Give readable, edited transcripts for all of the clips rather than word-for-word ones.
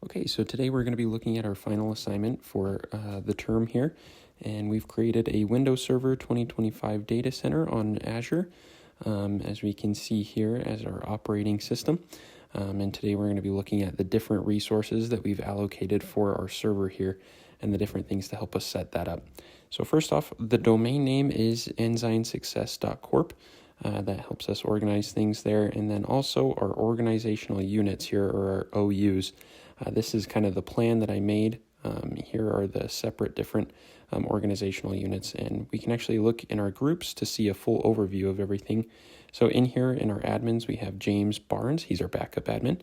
Okay, so today we're going to be looking at our final assignment for the term here, and we've created a Windows Server 2025 data center on Azure, as we can see here as our operating system. And today we're going to be looking at the different resources that we've allocated for our server here and the different things to help us set that up. So first off, the domain name is ensignsuccess.corp. That helps us organize things there. And then also our organizational units here, or our OUs. This is kind of the plan that I made. Here are the separate different organizational units, and we can actually look in our groups to see a full overview of everything. So in here, in our admins, we have James Barnes. He's our backup admin.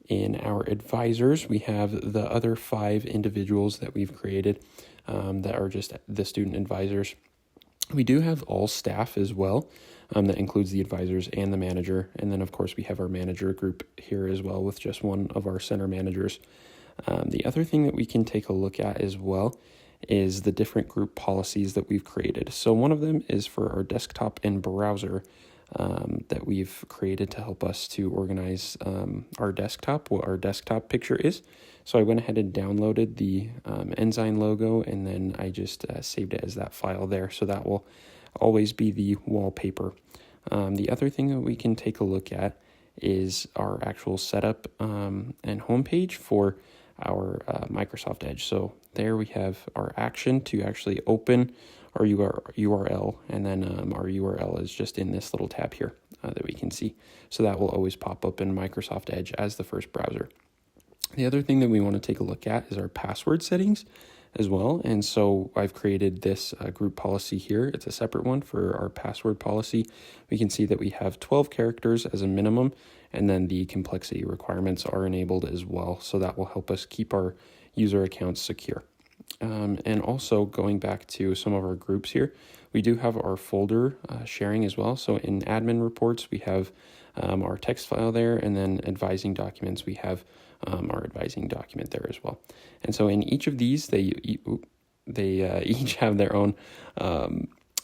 In our advisors, we have the other 5 individuals that we've created that are just the student advisors. We do have all staff as well. That includes the advisors and the manager. And then, of course, we have our manager group here as well with just one of our center managers. The other thing that we can take a look at as well is the different group policies that we've created. So one of them is for our desktop and browser that we've created to help us to organize our desktop, what our desktop picture is. So I went ahead and downloaded the Ensign logo, and then I just saved it as that file there. So that will always be the wallpaper. The other thing that we can take a look at is our actual setup and homepage for our Microsoft Edge. So there we have our action to actually open our URL, and then our URL is just in this little tab here that we can see. So that will always pop up in Microsoft Edge as the first browser. The other thing that we want to take a look at is our password settings as well. And so I've created this group policy here. It's a separate one for our password policy. We can see that we have 12 characters as a minimum, and then the complexity requirements are enabled as well. So that will help us keep our user accounts secure. And also going back to some of our groups here, we do have our folder sharing as well. So in admin reports, we have our text file there, and then advising documents, we have our advising document there as well. And so in each of these, they each have their own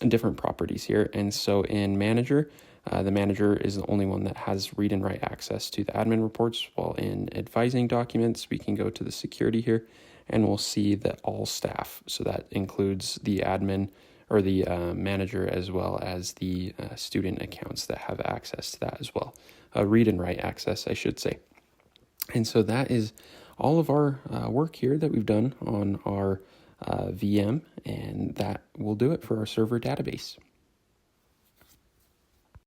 different properties here. And so in manager, the manager is the only one that has read and write access to the admin reports, while in advising documents, we can go to the security here, and we'll see that all staff, so that includes the admin or the manager, as well as the student accounts that have access to that as well. Read and write access, I should say. And so that is all of our work here that we've done on our VM, and that will do it for our server database.